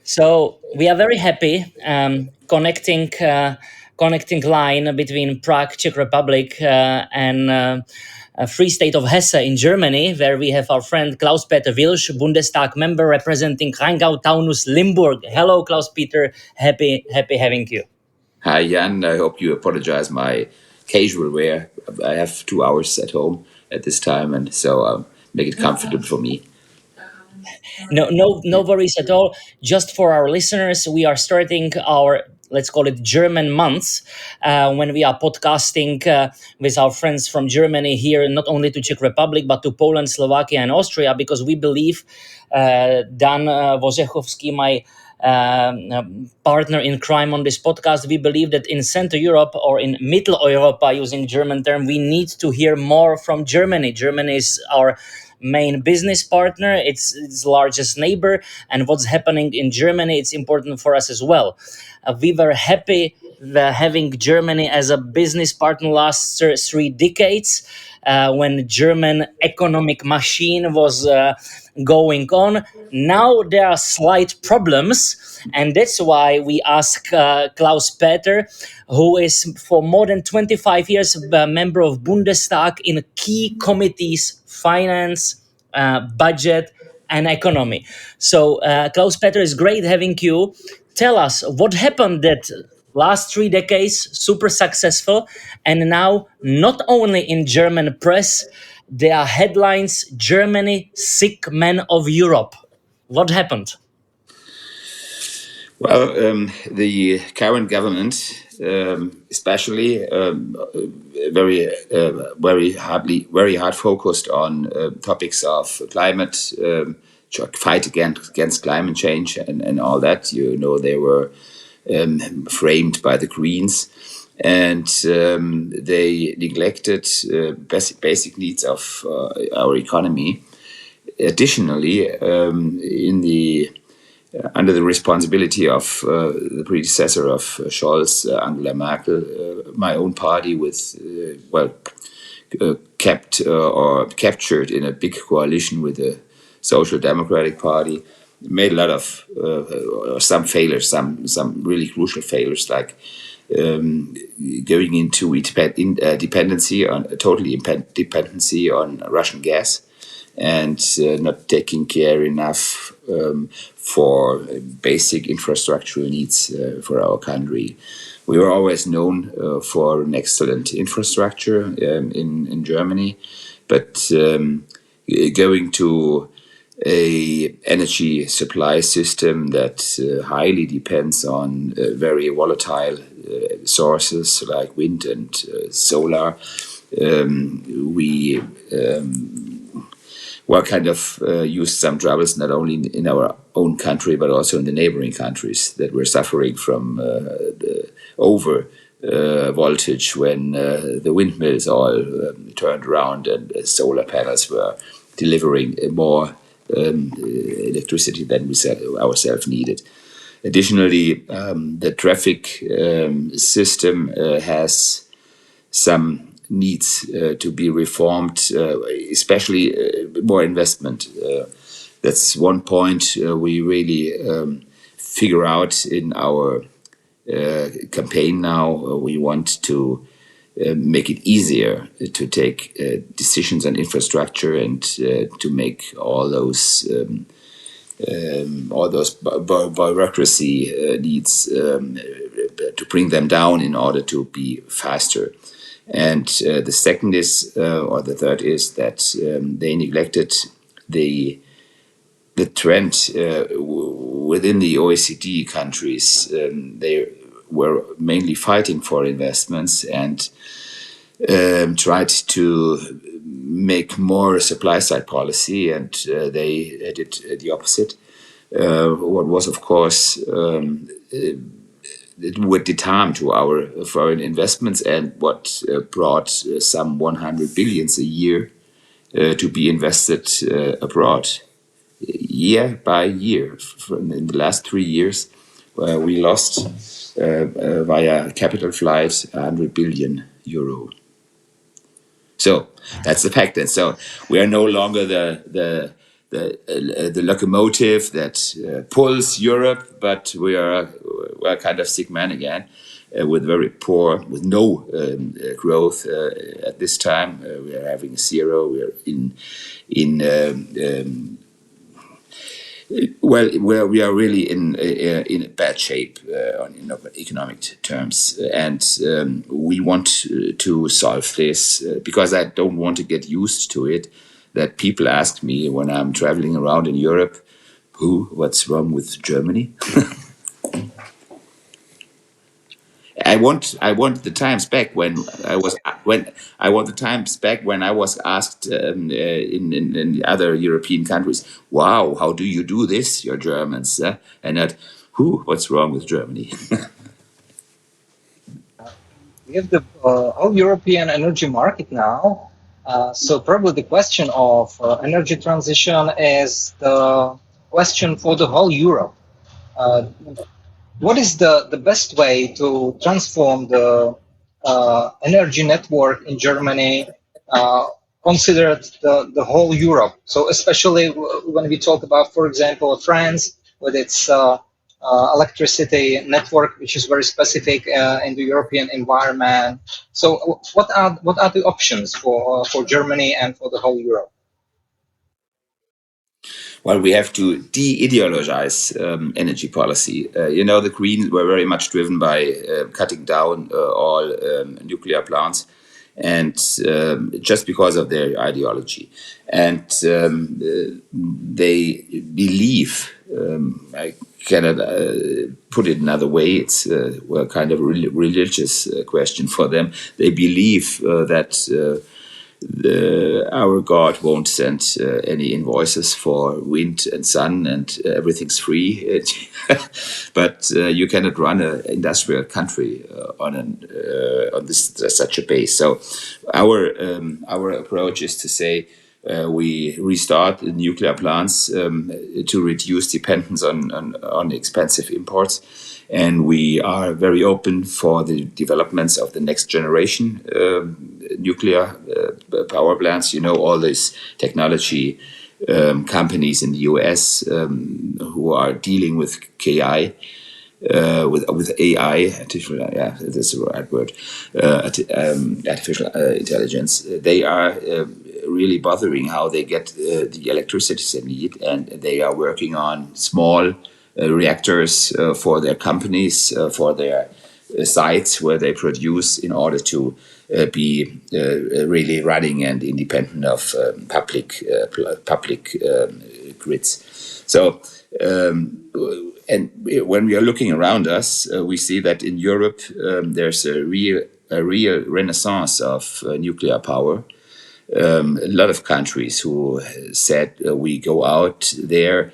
So we are very happy connecting line between Prague, Czech Republic, and Free State of Hesse in Germany, where we have our friend Klaus-Peter Willsch, Bundestag member representing Rheingau-Taunus-Limburg. Hello, Klaus-Peter. Happy having you. Hi, Jan. I hope you apologize my casual wear. I have 2 hours at home at this time, and so make it comfortable for me. No worries at all. Just for our listeners, we are starting our, let's call it, German months, when we are podcasting with our friends from Germany here, not only to Czech Republic but to Poland, Slovakia, and Austria, because we believe Dan Wojciechowski, my partner in crime on this podcast, we believe that in Central Europe or in Mitteleuropa, using German term, we need to hear more from Germany. Germany is our main business partner, it's largest neighbor, and what's happening in Germany, it's important for us as well. We were happy having Germany as a business partner last 3 decades, when German economic machine was going on. Now there are slight problems, and that's why we ask Klaus-Peter, who is for more than 25 years a member of Bundestag in key committees, finance, budget, and economy. So, Klaus-Peter, is great having you. Tell us what happened that last 3 decades super successful, and now not only in German press there are headlines: Germany sick man of Europe. What happened? Well, the current government, especially, very hard focused on topics of climate, fight against climate change, and all that. You know, they were framed by the Greens, and they neglected basic needs of our economy. Additionally, in the under the responsibility of the predecessor of Scholz, Angela Merkel, my own party was kept or captured in a big coalition with the Social Democratic Party. Made a lot of some failures, some really crucial failures, like going into dependency on dependency on Russian gas, and not taking care enough for basic infrastructural needs for our country. We were always known for an excellent infrastructure in Germany, but going to a energy supply system that highly depends on very volatile sources like wind and solar, we kind of used some troubles not only in our own country but also in the neighboring countries that were suffering from the over voltage when the windmills all turned around and solar panels were delivering more electricity than we ourselves needed. Additionally, the traffic system has some needs to be reformed, especially more investment. That's one point we really figure out in our campaign now. We want to make it easier to take decisions on infrastructure and to make all those bureaucracy needs to bring them down in order to be faster. And the second is, or the third is that they neglected the trend within the OECD countries. They were mainly fighting for investments and tried to make more supply side policy, and they did the opposite. What was, of course, it would deter to our foreign investments, and what brought some 100 billions a year to be invested abroad year by year. In the last 3 years, we lost via capital flight 100 billion euro. So that's the fact. And so we are no longer the the locomotive that pulls Europe, but we're kind of sick man again, with with no growth at this time. We are having zero. We are in well, where we are really in a bad shape in economic terms, and we want to solve this because I don't want to get used to it. That people ask me when I'm traveling around in Europe, what's wrong with Germany? I want the times back when I was asked in the other European countries, wow, how do you do this, you're Germans? And not, what's wrong with Germany? We have the whole European energy market now. So probably the question of energy transition is the question for the whole Europe. Uh, what is the best way to transform the energy network in Germany, considered the whole Europe? So especially when we talk about, for example, France with its electricity network, which is very specific in the European environment. So what are the options for Germany and for the whole Europe? Well, we have to de-ideologize energy policy. The Greens were very much driven by cutting down all nuclear plants, and just because of their ideology. And they believe, I cannot put it another way, it's kind of a religious question for them. They believe that our God won't send any invoices for wind and sun and everything's free. But you cannot run an industrial country on this such a base. So our approach is to say we restart the nuclear plants to reduce dependence on expensive imports. And we are very open for the developments of the next generation nuclear power plants. All these technology companies in the US who are dealing with KI, with AI, that's the right word, artificial intelligence. They are really bothering how they get the electricity they need, and they are working on small reactors for their companies, for their sites where they produce, in order to be really running and independent of public grids. So, and when we are looking around us, we see that in Europe there's a real renaissance of nuclear power. A lot of countries who said we go out there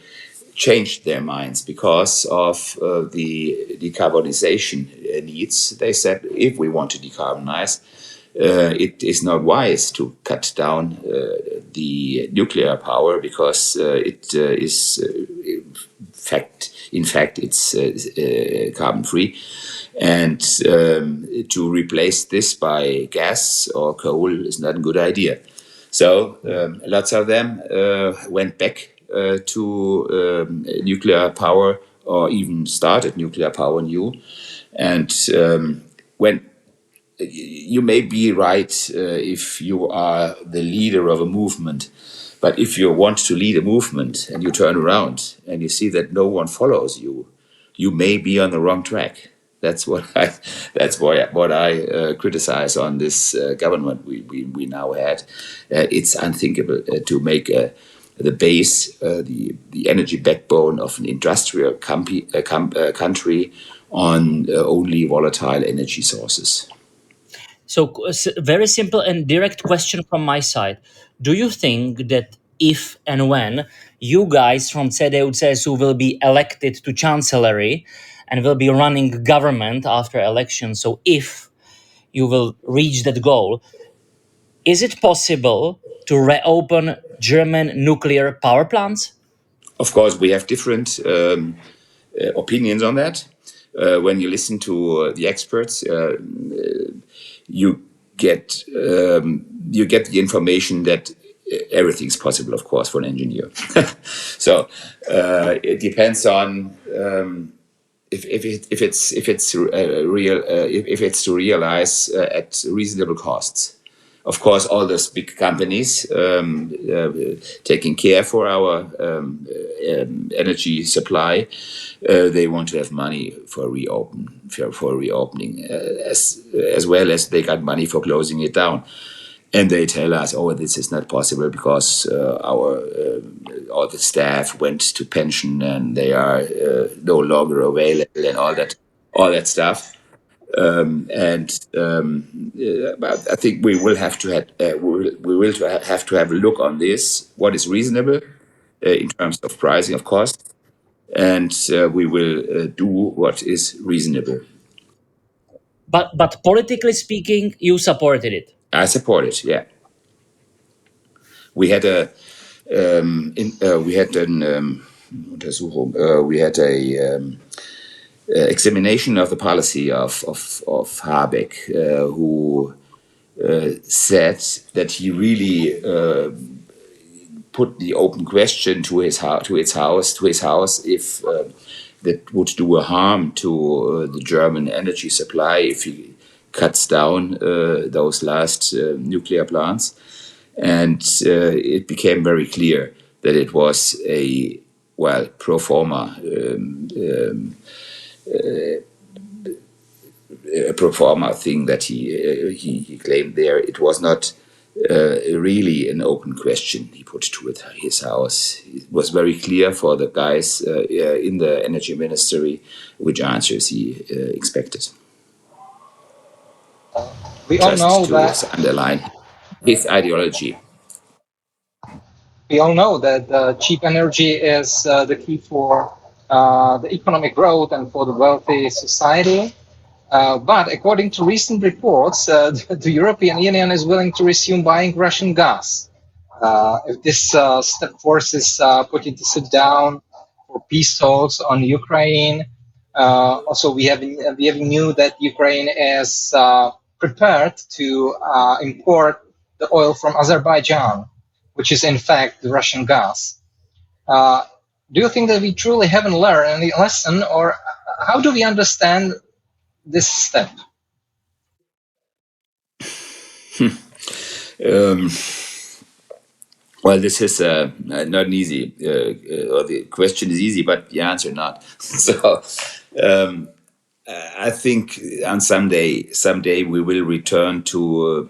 changed their minds because of the decarbonization needs. They said if we want to decarbonize, it is not wise to cut down the nuclear power because it is in fact it's carbon free, and to replace this by gas or coal is not a good idea. So lots of them went back to nuclear power, or even started nuclear power new. And when you may be right if you are the leader of a movement, but if you want to lead a movement and you turn around and you see that no one follows you, you may be on the wrong track. That's what I criticize on this government we now had. It's unthinkable to make the base, the energy backbone of an industrial country on only volatile energy sources. So, very simple and direct question from my side. Do you think that if and when you guys from CDU-CSU will be elected to chancellery and will be running government after election, so if you will reach that goal, is it possible to reopen German nuclear power plants? Of course, we have different opinions on that. When you listen to the experts, you get the information that everything's possible, of course, for an engineer. So it depends on if it's real if it's to realize at reasonable costs. Of course, all those big companies taking care for our energy supply, they want to have money for reopening, as well as they got money for closing it down. And they tell us, "Oh, this is not possible because our all the staff went to pension and they are no longer available," and all that stuff. But I think we will have to have to have a look on this. What is reasonable in terms of pricing, of course, and we will do what is reasonable. But politically speaking, you supported it. I support it. Yeah, we had a we had an Untersuchung. We had a examination of the policy of Habeck, who said that he really put the open question to his house if that would do a harm to the German energy supply if he cuts down those last nuclear plants. And it became very clear that it was a, well, pro forma a pro forma thing that he claimed there. It was not really an open question he put to his house. It was very clear for the guys in the energy ministry which answers he expected. We all Just know to that underline his ideology. we all know that cheap energy is the key for the economic growth and for the wealthy society. But according to recent reports, the European Union is willing to resume buying Russian gas. If this step forces Putin to sit down for peace talks on Ukraine, also we have knew that Ukraine is prepared to import the oil from Azerbaijan, which is in fact the Russian gas. Do you think that we truly haven't learned any lesson, or how do we understand this step? Um, well, this is not an easy, or the question is easy, but the answer not. So I think on someday we will return to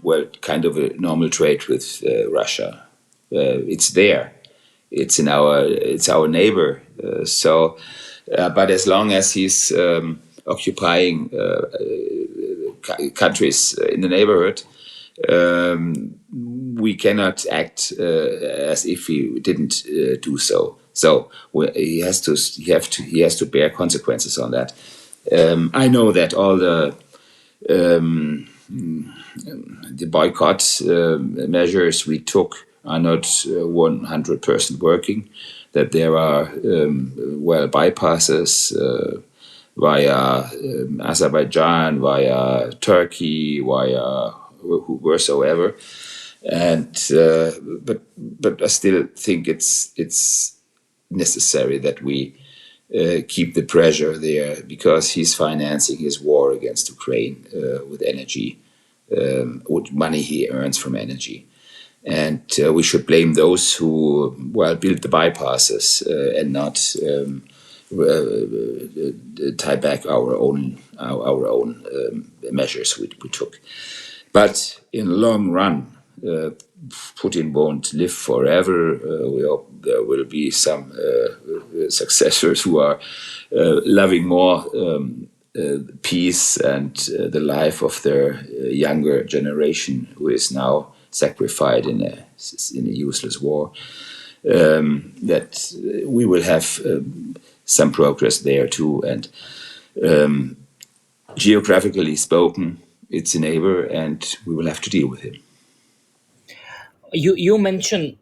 well, kind of a normal trade with Russia. It's there. It's our neighbor. But as long as he's occupying countries in the neighborhood, we cannot act as if he didn't do so. So he has to bear consequences on that. I know that all the boycott measures we took are not 100% working. That there are well, bypasses via Azerbaijan, via Turkey, via wheresoever, and but I still think it's necessary that we keep the pressure there because he's financing his war against Ukraine with energy, with money he earns from energy. And we should blame those who, well, built the bypasses and not tie back our own measures we took. But in the long run, Putin won't live forever. We hope there will be some successors who are loving more peace and the life of their younger generation, who is now sacrificed in a useless war. That we will have some progress there too, and geographically spoken, it's a neighbor, and we will have to deal with him. You mention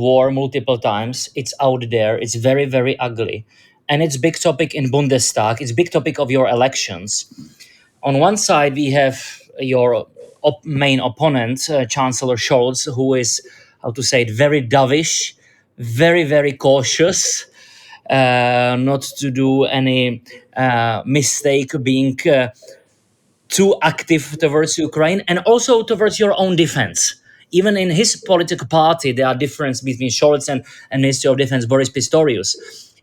war multiple times. It's out there. It's very, very ugly, and it's big topic in Bundestag. It's big topic of your elections. On one side, we have your main opponent, Chancellor Scholz, who is, how to say it, very dovish, very, very cautious, not to do any mistake being too active towards Ukraine and also towards your own defense. Even in his political party, there are differences between Scholz and Ministry of Defense Boris Pistorius.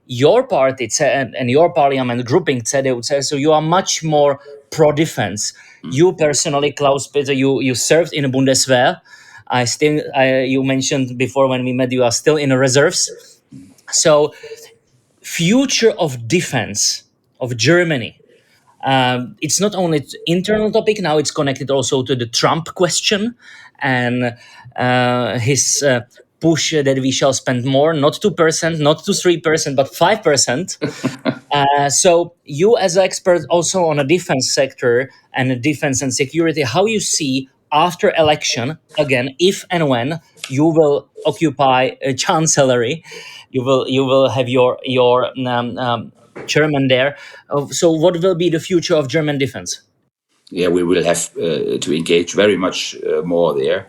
Your party and your parliament grouping, CDU, so you are much more pro-defense. You personally, Klaus-Peter, you served in the Bundeswehr. You mentioned before when we met, you are still in the reserves. So, future of defense of Germany, it's not only internal topic now, it's connected also to the Trump question and his push that we shall spend more, not 2%, not to 3%, but 5%. So you as an expert also on a defense sector and defense and security, how you see after election, again, if and when you will occupy a chancellery, you will have your chairman there. So what will be the future of German defense? Yeah, we will have to engage very much more there.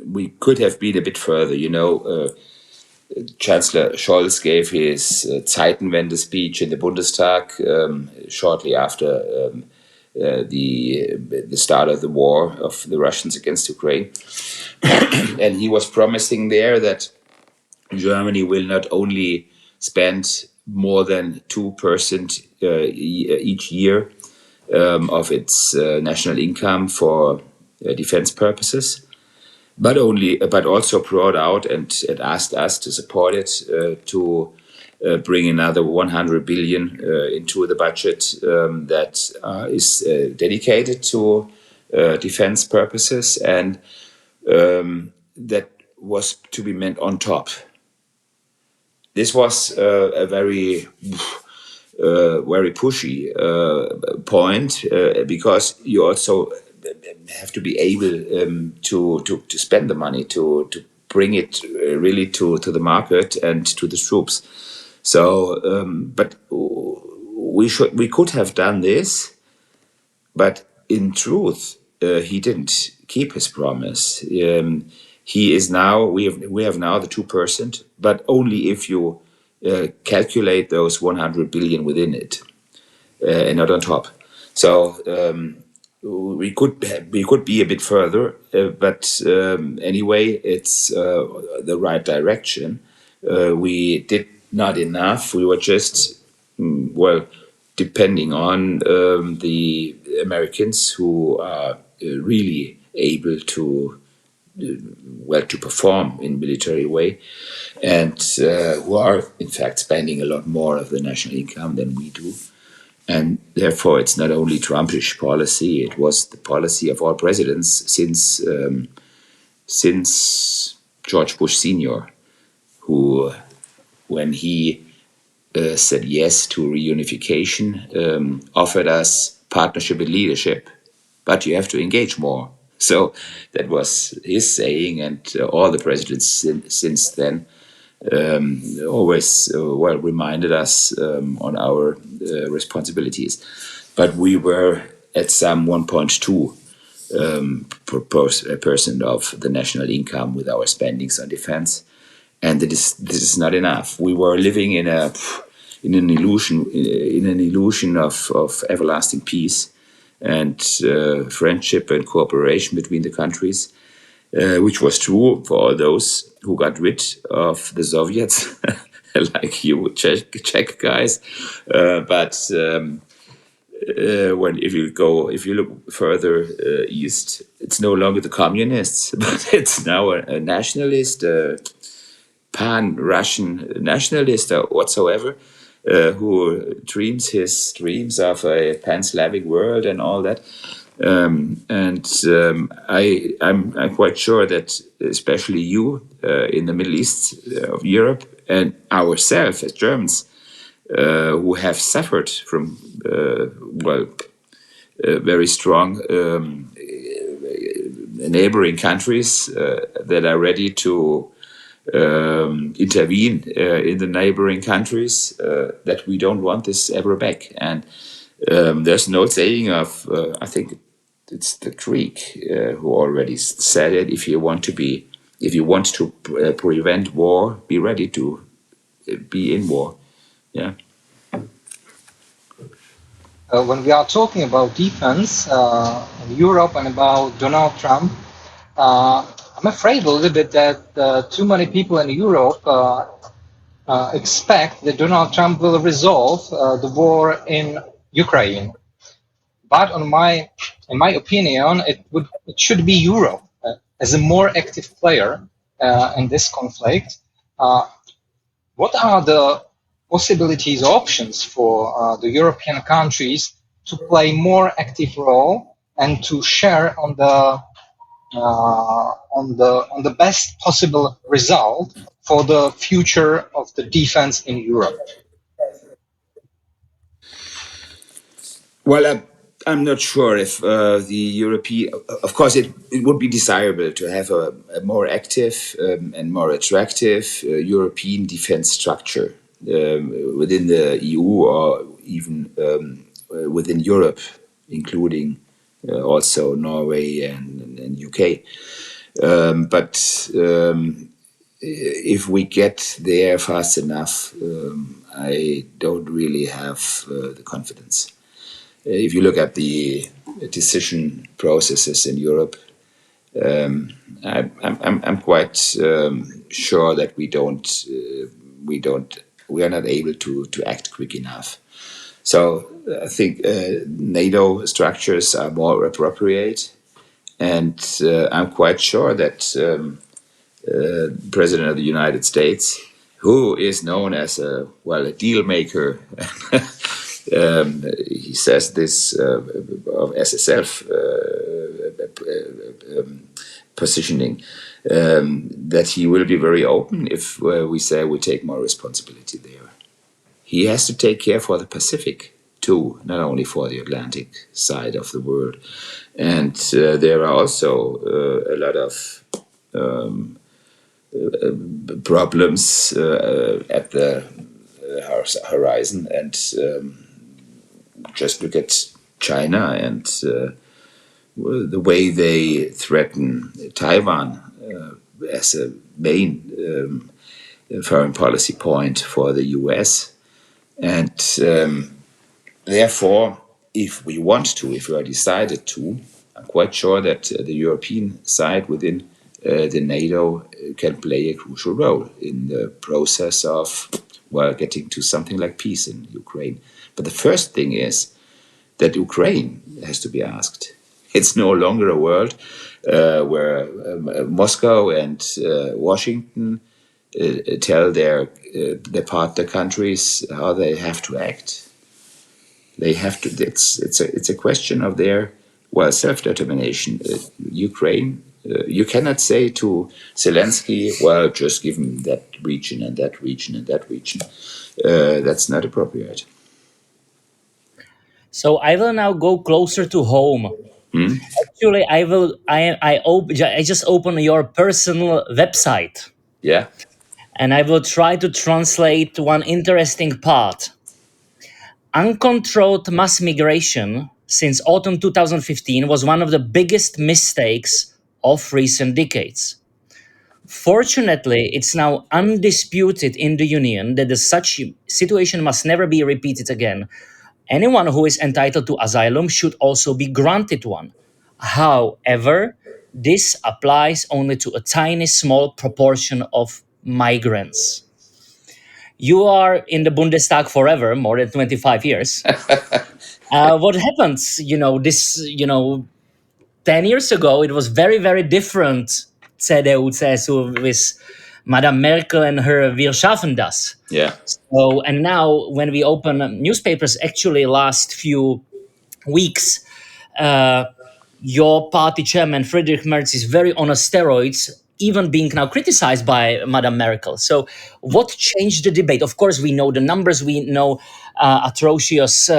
We could have been a bit further. Chancellor Scholz gave his Zeitenwende speech in the Bundestag shortly after the start of the war of the Russians against Ukraine. And he was promising there that Germany will not only spend more than 2% each year of its national income for defense purposes, but also brought out and asked us to support it to bring another 100 billion into the budget that is dedicated to defense purposes, and that was to be meant on top. This was a very pushy point because you also have to be able to spend the money to bring it really to the market and to the troops. So, but we could have done this, but in truth, he didn't keep his promise. He is now we have now the 2%, but only if you calculate those 100 billion within it, and not on top. So we could be a bit further, but anyway, it's the right direction. We did not enough. We were just depending on the Americans, who are really able to perform in military way, and who are in fact spending a lot more of the national income than we do. And therefore, it's not only Trumpish policy; it was the policy of all presidents since George Bush Sr., who, when he said yes to reunification, offered us partnership and leadership, but you have to engage more. So that was his saying, and all the presidents since then always reminded us on our responsibilities. But we were at some 1.2% of the national income with our spendings on defense, and this is not enough. We were living in an illusion of everlasting peace and friendship and cooperation between the countries, which was true for all those who got rid of the Soviets, like you Czech guys. But if you look further east, it's no longer the communists, but it's now a nationalist, pan-Russian nationalist or whatsoever, who dreams his dreams of a pan-Slavic world and all that. I'm quite sure that especially you in the Middle East of Europe, and ourselves as Germans, who have suffered from very strong neighboring countries that are ready to intervene in the neighboring countries, that we don't want this ever back. And there's no saying of, I think it's the Greek who already said it. If you want to prevent war, be ready to be in war. Yeah. When we are talking about defense in Europe and about Donald Trump, I'm afraid a little bit that too many people in Europe expect that Donald Trump will resolve the war in Ukraine. But in my opinion, it should be Europe as a more active player in this conflict. What are the possibilities, options for the European countries to play more active role and to share on the best possible result for the future of the defense in Europe? Well, I'm not sure if the European. Of course, it would be desirable to have a more active and more attractive European defense structure within the EU or even within Europe, including also Norway and UK. But if we get there fast enough, I don't really have the confidence. If you look at the decision processes in Europe, I'm quite sure that we are not able to act quick enough. So I think NATO structures are more appropriate, and I'm quite sure that President of the United States, who is known as a deal maker. He says this of SSF positioning, that he will be very open if we say we take more responsibility there. He has to take care for the Pacific too, not only for the Atlantic side of the world. And there are also a lot of problems at the horizon, and just look at China and the way they threaten Taiwan as a main foreign policy point for the US. And therefore, if we are decided to, I'm quite sure that the European side within the NATO can play a crucial role in the process of getting to something like peace in Ukraine. But the first thing is that Ukraine has to be asked. It's no longer a world where Moscow and Washington tell their partner countries how they have to act. They have to. It's a question of their self-determination. Ukraine. You cannot say to Zelensky, well, just give him that region and that region and that region. That's not appropriate. So I will now go closer to home. Actually, I just open your personal website, Yeah. and I will try to translate one interesting part. Uncontrolled mass migration since autumn 2015 was one of the biggest mistakes of recent decades. Fortunately, it's now undisputed in the Union that such situation must never be repeated again. Anyone who is entitled to asylum should also be granted one. However, this applies only to a tiny small proportion of migrants. You are in the Bundestag forever, more than 25 years. What happens? 10 years ago, it was very, very different. CDU, CSU with Madame Merkel and her Wir schaffen das. Yeah. So, and now when we open newspapers, actually last few weeks, uh, your party chairman Friedrich Merz is very on a steroids, even being now criticized by Madame Merkel. So, what changed the debate? Of course, we know the numbers. We know atrocious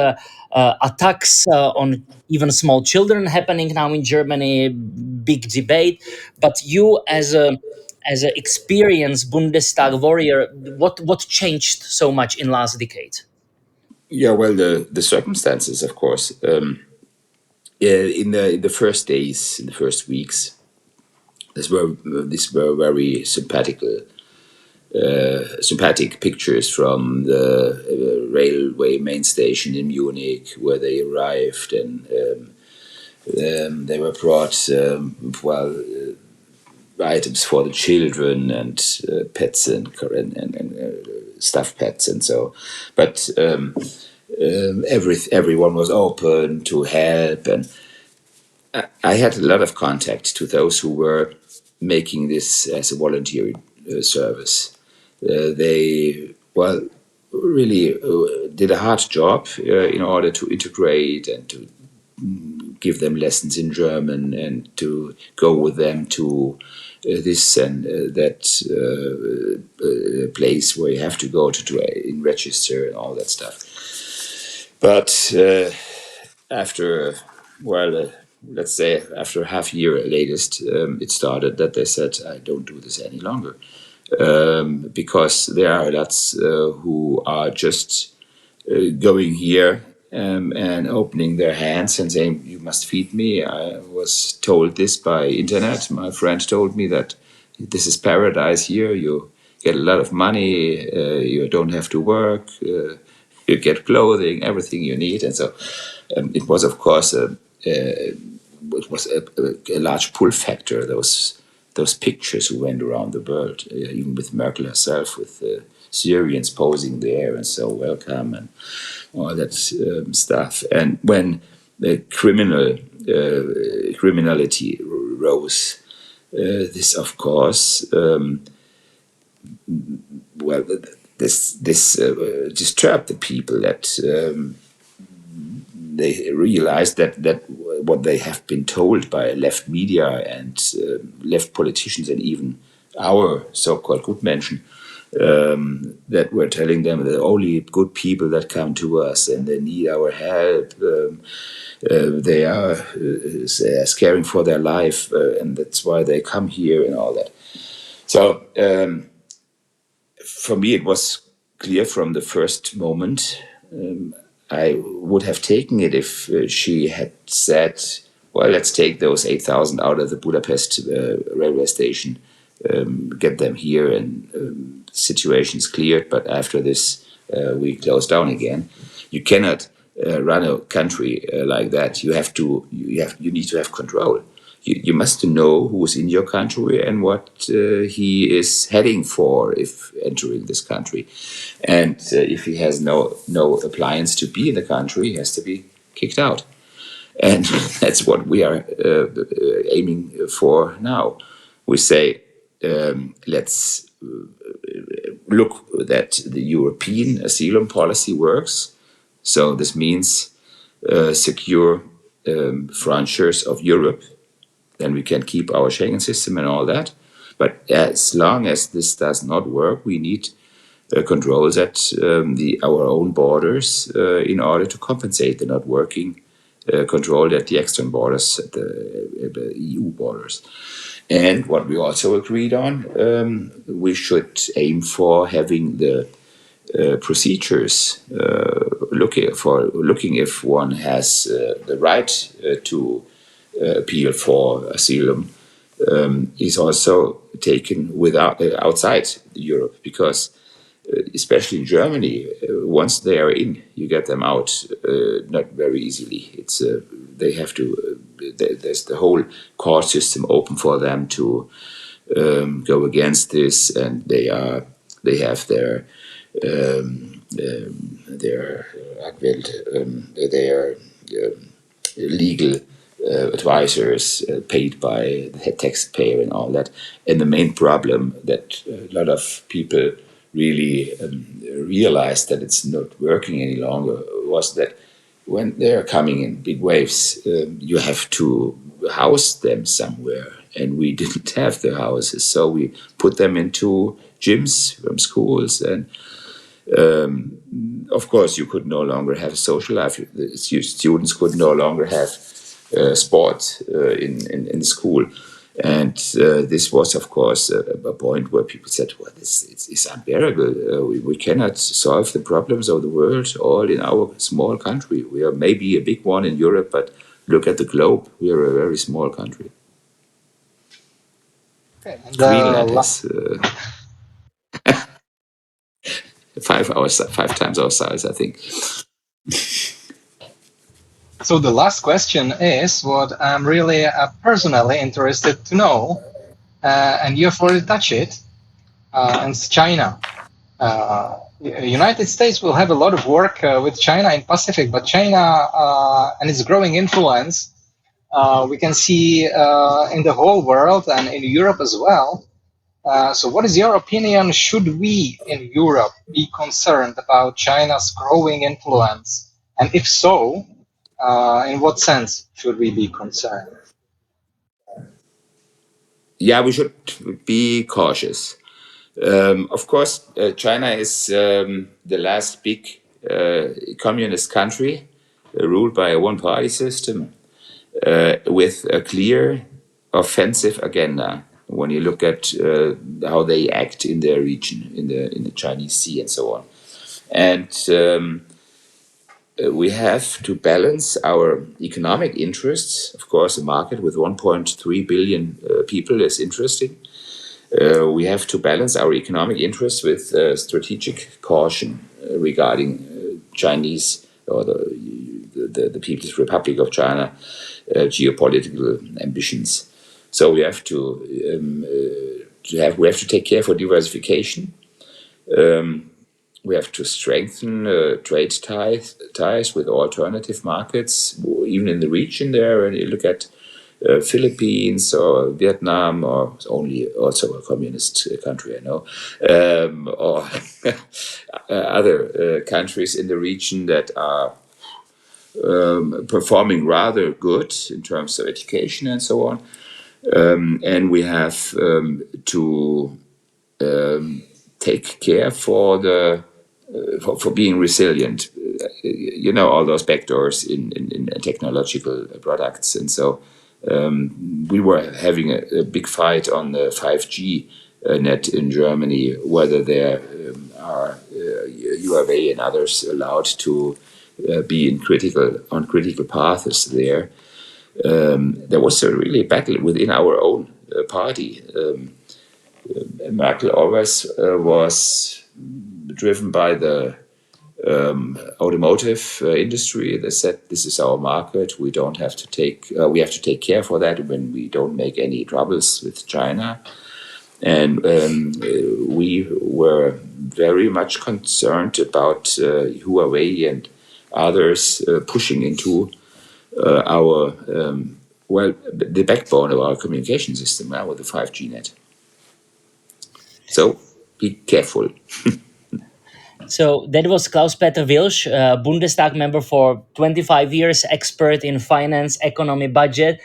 attacks on even small children happening now in Germany. Big debate. But you, as an experienced Bundestag warrior, what changed so much in last decade? Yeah, well, the circumstances, of course. in the first days, in the first weeks, these were very sympathetic pictures from the railway main station in Munich, where they arrived, and they were brought items for the children and pets and stuffed pets and so. But everyone was open to help, and I had a lot of contact to those who were making this as a voluntary service. They really did a hard job in order to integrate and to give them lessons in German and to go with them to this and that place where you have to go to in register and all that stuff. But after, let's say after a half year at latest, it started that they said, I don't do this any longer. Because there are lots who are just going here and opening their hands and saying, you must feed me. I was told this by internet. My friend told me that this is paradise here. You get a lot of money. You don't have to work. You get clothing, everything you need. And so it was, of course, it was a large pull factor, those pictures who went around the world, even with Merkel herself, with Syrians posing there and so welcome and all that stuff. And when the criminality rose, this, of course, this disturbed the people that they realized that what they have been told by left media and left politicians and even our so-called good men that were telling them that only good people that come to us and they need our help, they are caring for their life and that's why they come here and all that. So for me it was clear from the first moment. I would have taken it if she had said, well, let's take those 8,000 out of the Budapest railway station, get them here and situation's cleared, but after this we close down again. You cannot run a country like that. You need to have control. You must know who's in your country and what he is heading for if entering this country. And if he has no appliance to be in the country, he has to be kicked out. And that's what we are aiming for now. We say, let's look that the European asylum policy works. So this means secure frontiers of Europe. Then we can keep our Schengen system and all that. But as long as this does not work, we need controls at our own borders in order to compensate the not working control at the external borders, at the EU borders. And what we also agreed on, we should aim for having the procedures looking if one has the right to appeal for asylum is also taken outside Europe, because especially in Germany, once they are in, you get them out not very easily. It's they have to. There's the whole court system open for them to go against this, and they have their legal advisors paid by the taxpayer and all that. And the main problem that a lot of people really realized that it's not working any longer was that when they're coming in big waves, you have to house them somewhere. And we didn't have the houses, so we put them into gyms from schools. And of course, you could no longer have a social life. The students could no longer have sport in school. And this was, of course, a point where people said, well, it's unbearable. We cannot solve the problems of the world all in our small country. We are maybe a big one in Europe, but look at the globe, we are a very small country. Okay. And Greenland has 5 times our size, I think. so the last question is what I'm really personally interested to know, and you've already touched it, and it's China. United States will have a lot of work with China in Pacific, but China and its growing influence, we can see in the whole world and in Europe as well. So what is your opinion? Should we in Europe be concerned about China's growing influence? And if so, in what sense should we be concerned? Yeah, we should be cautious. Of course, China is the last big communist country ruled by a one-party system with a clear offensive agenda. When you look at how they act in their region, in the Chinese Sea, and so on, and we have to balance our economic interests. Of course, a market with 1.3 billion people is interesting. We have to balance our economic interests with strategic caution regarding Chinese or the People's Republic of China geopolitical ambitions. So we have to take care for diversification. We have to strengthen trade ties with alternative markets, even in the region there. When you look at Philippines or Vietnam, or only also a communist country, I know, or other countries in the region that are performing rather good in terms of education and so on. And we have to take care for being resilient. You know, all those backdoors in technological products, and so we were having a big fight on the 5G net in Germany, whether there are UAV and others allowed to be on critical paths there. There was a really battle within our own party. Merkel always was driven by the automotive industry. They said, "This is our market. We don't have to take. We have to take care for that when we don't make any troubles with China." And we were very much concerned about Huawei and others pushing into our the backbone of our communication system now with the 5G net. So be careful. So that was Klaus-Peter Willsch, Bundestag member for 25 years, expert in finance, economy, budget,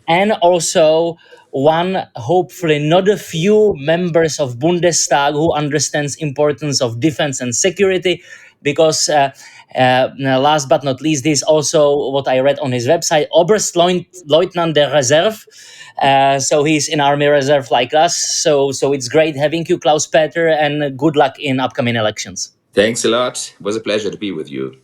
and also one, hopefully not a few members of Bundestag who understands importance of defense and security, because last but not least, this is also what I read on his website, Oberstleutnant der Reserve. So he's in Army Reserve like us. So it's great having you, Klaus-Peter, and good luck in upcoming elections. Thanks a lot. It was a pleasure to be with you.